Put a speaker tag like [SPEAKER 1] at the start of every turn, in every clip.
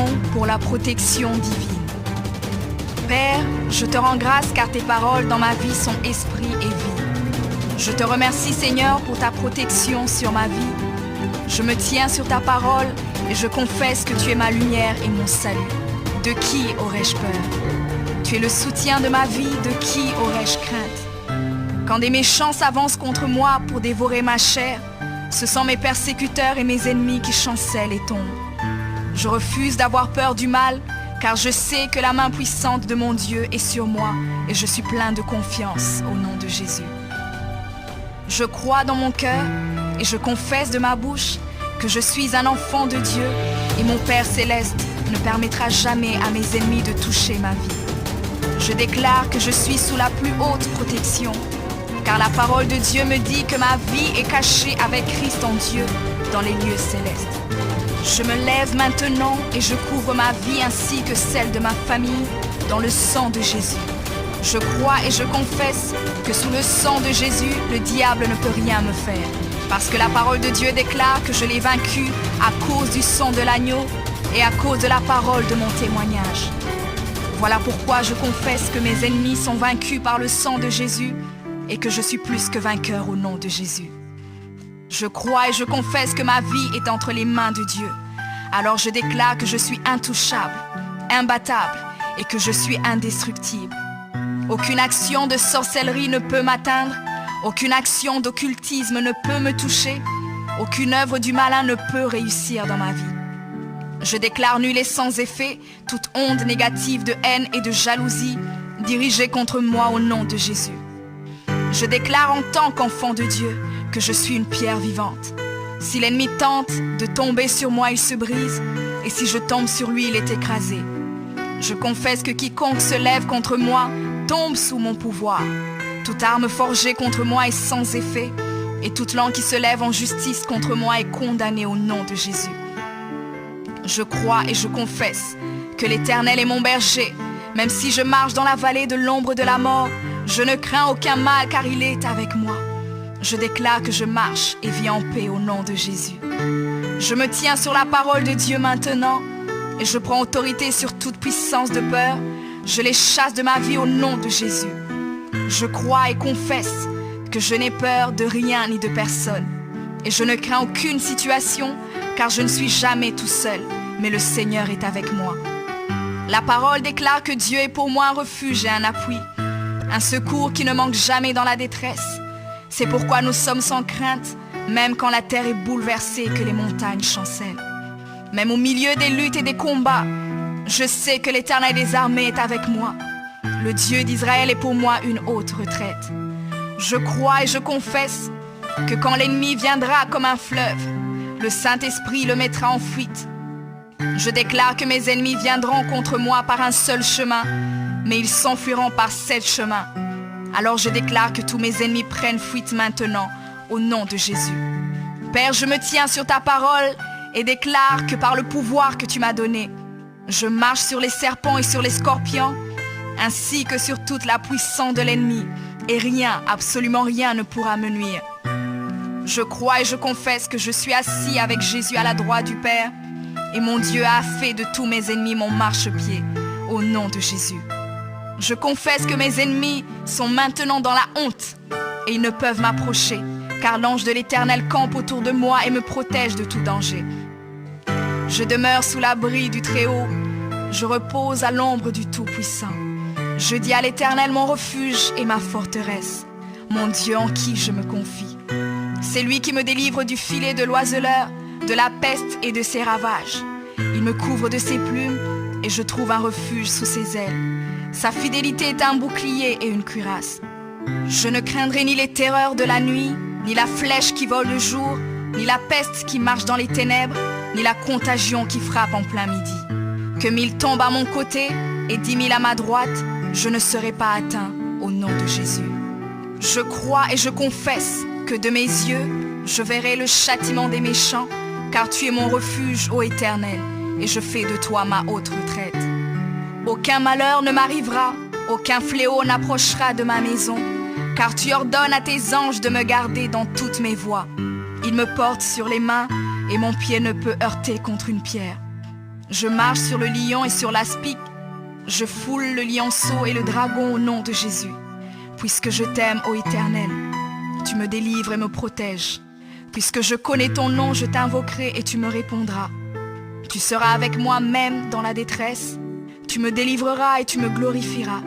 [SPEAKER 1] nom pour la protection divine. Père, je te rends grâce car tes paroles dans ma vie sont esprit et vie. Je te remercie Seigneur pour ta protection sur ma vie. Je me tiens sur ta parole et je confesse que tu es ma lumière et mon salut. De qui aurais-je peur? Tu es le soutien de ma vie, de qui aurais-je crainte? Quand des méchants s'avancent contre moi pour dévorer ma chair, ce sont mes persécuteurs et mes ennemis qui chancellent et tombent. Je refuse d'avoir peur du mal, car je sais que la main puissante de mon Dieu est sur moi et je suis plein de confiance au nom de Jésus. Je crois dans mon cœur et je confesse de ma bouche que je suis un enfant de Dieu et mon Père céleste ne permettra jamais à mes ennemis de toucher ma vie. Je déclare que je suis sous la plus haute protection, car la parole de Dieu me dit que ma vie est cachée avec Christ en Dieu dans les lieux célestes. Je me lève maintenant et je couvre ma vie ainsi que celle de ma famille dans le sang de Jésus. Je crois et je confesse que sous le sang de Jésus, le diable ne peut rien me faire, parce que la parole de Dieu déclare que je l'ai vaincu à cause du sang de l'agneau et à cause de la parole de mon témoignage. Voilà pourquoi je confesse que mes ennemis sont vaincus par le sang de Jésus et que je suis plus que vainqueur au nom de Jésus. Je crois et je confesse que ma vie est entre les mains de Dieu. Alors je déclare que je suis intouchable, imbattable et que je suis indestructible. Aucune action de sorcellerie ne peut m'atteindre, aucune action d'occultisme ne peut me toucher, aucune œuvre du malin ne peut réussir dans ma vie. Je déclare nul et sans effet toute onde négative de haine et de jalousie dirigée contre moi au nom de Jésus. Je déclare en tant qu'enfant de Dieu que je suis une pierre vivante. Si l'ennemi tente de tomber sur moi, il se brise, et si je tombe sur lui, il est écrasé. Je confesse que quiconque se lève contre moi tombe sous mon pouvoir. Toute arme forgée contre moi est sans effet, et toute langue qui se lève en justice contre moi est condamnée au nom de Jésus. Je crois et je confesse que l'Éternel est mon berger. Même si je marche dans la vallée de l'ombre de la mort, je ne crains aucun mal car il est avec moi. Je déclare que je marche et vis en paix au nom de Jésus. Je me tiens sur la parole de Dieu maintenant et je prends autorité sur toute puissance de peur. Je les chasse de ma vie au nom de Jésus. Je crois et confesse que je n'ai peur de rien ni de personne. Et je ne crains aucune situation car je ne suis jamais tout seul, mais le Seigneur est avec moi. La parole déclare que Dieu est pour moi un refuge et un appui, un secours qui ne manque jamais dans la détresse. C'est pourquoi nous sommes sans crainte, même quand la terre est bouleversée et que les montagnes chancellent. Même au milieu des luttes et des combats, je sais que l'Éternel des armées est avec moi. Le Dieu d'Israël est pour moi une haute retraite. Je crois et je confesse que quand l'ennemi viendra comme un fleuve, le Saint-Esprit le mettra en fuite. Je déclare que mes ennemis viendront contre moi par un seul chemin, mais ils s'enfuiront par 7 chemins. Alors je déclare que tous mes ennemis prennent fuite maintenant, au nom de Jésus. Père, je me tiens sur ta parole et déclare que par le pouvoir que tu m'as donné, je marche sur les serpents et sur les scorpions, ainsi que sur toute la puissance de l'ennemi, et rien, absolument rien ne pourra me nuire. Je crois et je confesse que je suis assis avec Jésus à la droite du Père, et mon Dieu a fait de tous mes ennemis mon marchepied, au nom de Jésus. Je confesse que mes ennemis sont maintenant dans la honte et ils ne peuvent m'approcher, car l'ange de l'Éternel campe autour de moi et me protège de tout danger. Je demeure sous l'abri du Très-Haut, je repose à l'ombre du Tout-Puissant. Je dis à l'Éternel mon refuge et ma forteresse, mon Dieu en qui je me confie. C'est lui qui me délivre du filet de l'oiseleur, de la peste et de ses ravages. Il me couvre de ses plumes et je trouve un refuge sous ses ailes. Sa fidélité est un bouclier et une cuirasse. Je ne craindrai ni les terreurs de la nuit, ni la flèche qui vole le jour, ni la peste qui marche dans les ténèbres, ni la contagion qui frappe en plein midi. Que 1000 tombent à mon côté et 10 000 à ma droite, je ne serai pas atteint au nom de Jésus. Je crois et je confesse que de mes yeux, je verrai le châtiment des méchants, car tu es mon refuge, ô Éternel, et je fais de toi ma haute retraite. Aucun malheur ne m'arrivera, aucun fléau n'approchera de ma maison, car tu ordonnes à tes anges de me garder dans toutes mes voies. Ils me portent sur les mains et mon pied ne peut heurter contre une pierre. Je marche sur le lion et sur l'aspic. Je foule le lionceau et le dragon au nom de Jésus. Puisque je t'aime, ô Éternel, tu me délivres et me protèges. Puisque je connais ton nom, je t'invoquerai et tu me répondras. Tu seras avec moi même dans la détresse. Tu me délivreras et tu me glorifieras.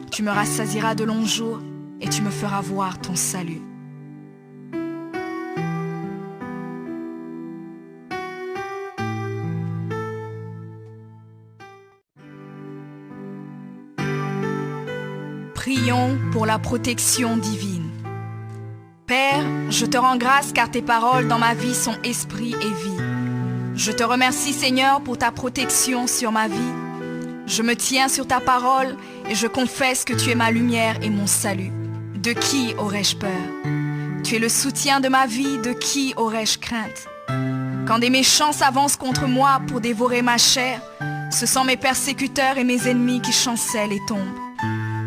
[SPEAKER 1] Tu me rassasieras de longs jours et tu me feras voir ton salut. Prions pour la protection divine. Père, je te rends grâce car tes paroles dans ma vie sont esprit et vie. Je te remercie Seigneur pour ta protection sur ma vie. Je me tiens sur ta parole et je confesse que tu es ma lumière et mon salut. De qui aurais-je peur? Tu es le soutien de ma vie, de qui aurais-je crainte? Quand des méchants s'avancent contre moi pour dévorer ma chair, ce sont mes persécuteurs et mes ennemis qui chancellent et tombent.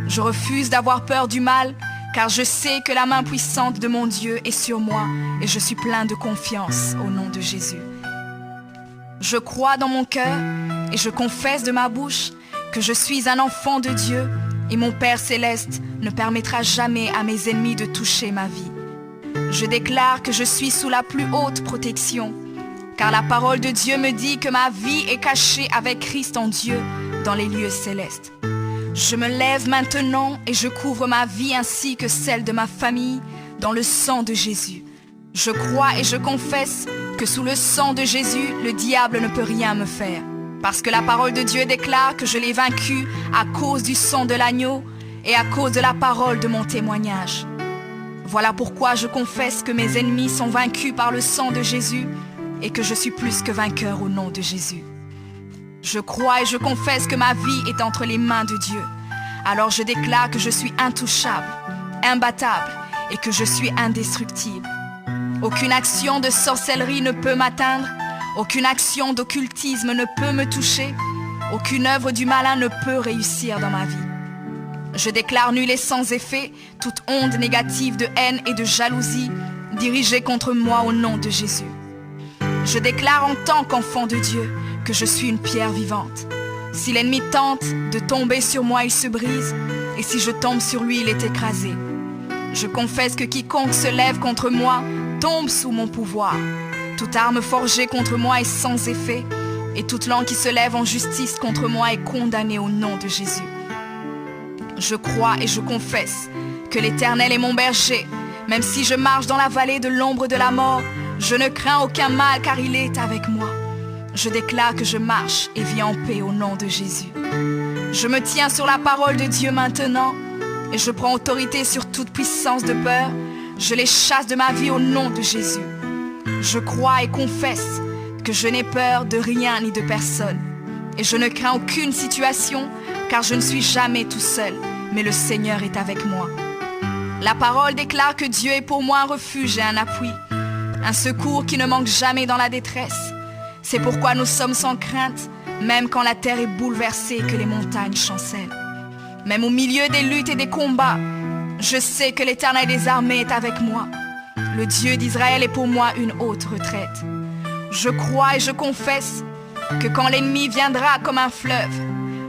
[SPEAKER 1] Je refuse d'avoir peur du mal, car je sais que la main puissante de mon Dieu est sur moi et je suis plein de confiance au nom de Jésus. Je crois dans mon cœur et je confesse de ma bouche que je suis un enfant de Dieu et mon Père céleste ne permettra jamais à mes ennemis de toucher ma vie. Je déclare que je suis sous la plus haute protection, car la parole de Dieu me dit que ma vie est cachée avec Christ en Dieu dans les lieux célestes. Je me lève maintenant et je couvre ma vie ainsi que celle de ma famille dans le sang de Jésus. Je crois et je confesse que sous le sang de Jésus, le diable ne peut rien me faire. Parce que la parole de Dieu déclare que je l'ai vaincu à cause du sang de l'agneau et à cause de la parole de mon témoignage. Voilà pourquoi je confesse que mes ennemis sont vaincus par le sang de Jésus et que je suis plus que vainqueur au nom de Jésus. Je crois et je confesse que ma vie est entre les mains de Dieu. Alors je déclare que je suis intouchable, imbattable et que je suis indestructible. Aucune action de sorcellerie ne peut m'atteindre, aucune action d'occultisme ne peut me toucher, aucune œuvre du malin ne peut réussir dans ma vie. Je déclare nul et sans effet toute onde négative de haine et de jalousie dirigée contre moi au nom de Jésus. Je déclare en tant qu'enfant de Dieu que je suis une pierre vivante. Si l'ennemi tente de tomber sur moi, il se brise, et si je tombe sur lui, il est écrasé. Je confesse que quiconque se lève contre moi tombe sous mon pouvoir. Toute arme forgée contre moi est sans effet, et toute langue qui se lève en justice contre moi est condamnée au nom de Jésus. Je crois et je confesse que l'Éternel est mon berger. Même si je marche dans la vallée de l'ombre de la mort, je ne crains aucun mal car il est avec moi. Je déclare que je marche et vis en paix au nom de Jésus. Je me tiens sur la parole de Dieu maintenant et je prends autorité sur toute puissance de peur. Je les chasse de ma vie au nom de Jésus. Je crois et confesse que je n'ai peur de rien ni de personne. Et je ne crains aucune situation car je ne suis jamais tout seul, mais le Seigneur est avec moi. La parole déclare que Dieu est pour moi un refuge et un appui, un secours qui ne manque jamais dans la détresse. C'est pourquoi nous sommes sans crainte, même quand la terre est bouleversée et que les montagnes chancellent. Même au milieu des luttes et des combats, je sais que l'Éternel des armées est avec moi. Le Dieu d'Israël est pour moi une haute retraite. Je crois et je confesse que quand l'ennemi viendra comme un fleuve,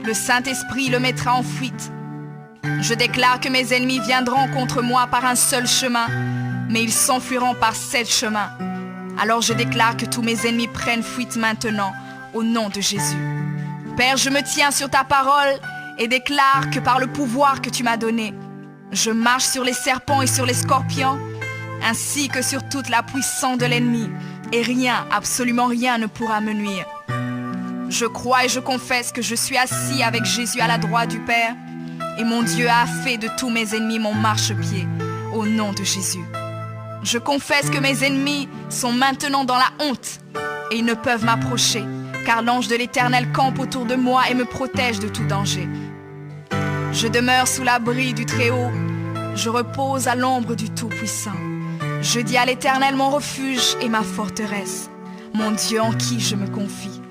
[SPEAKER 1] le Saint-Esprit le mettra en fuite. Je déclare que mes ennemis viendront contre moi par un seul chemin, mais ils s'enfuiront par 7 chemins. Alors je déclare que tous mes ennemis prennent fuite maintenant, au nom de Jésus. Père, je me tiens sur ta parole et déclare que par le pouvoir que tu m'as donné, je marche sur les serpents et sur les scorpions, ainsi que sur toute la puissance de l'ennemi, et rien, absolument rien ne pourra me nuire. Je crois et je confesse que je suis assis avec Jésus à la droite du Père, et mon Dieu a fait de tous mes ennemis mon marchepied, au nom de Jésus. Je confesse que mes ennemis sont maintenant dans la honte et ils ne peuvent m'approcher, car l'ange de l'Éternel campe autour de moi et me protège de tout danger. Je demeure sous l'abri du Très-Haut, je repose à l'ombre du Tout-Puissant. Je dis à l'Éternel mon refuge et ma forteresse, mon Dieu en qui je me confie.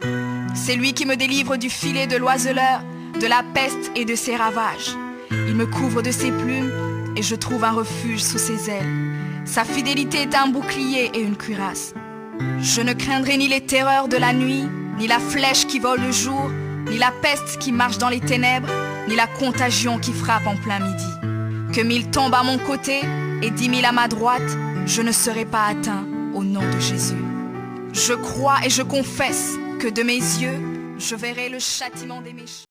[SPEAKER 1] C'est lui qui me délivre du filet de l'oiseleur, de la peste et de ses ravages. Il me couvre de ses plumes et je trouve un refuge sous ses ailes. Sa fidélité est un bouclier et une cuirasse. Je ne craindrai ni les terreurs de la nuit, ni la flèche qui vole le jour, ni la peste qui marche dans les ténèbres, ni la contagion qui frappe en plein midi. Que 1000 tombent à mon côté et 10 000 à ma droite, je ne serai pas atteint au nom de Jésus. Je crois et je confesse que de mes yeux, je verrai le châtiment des méchants.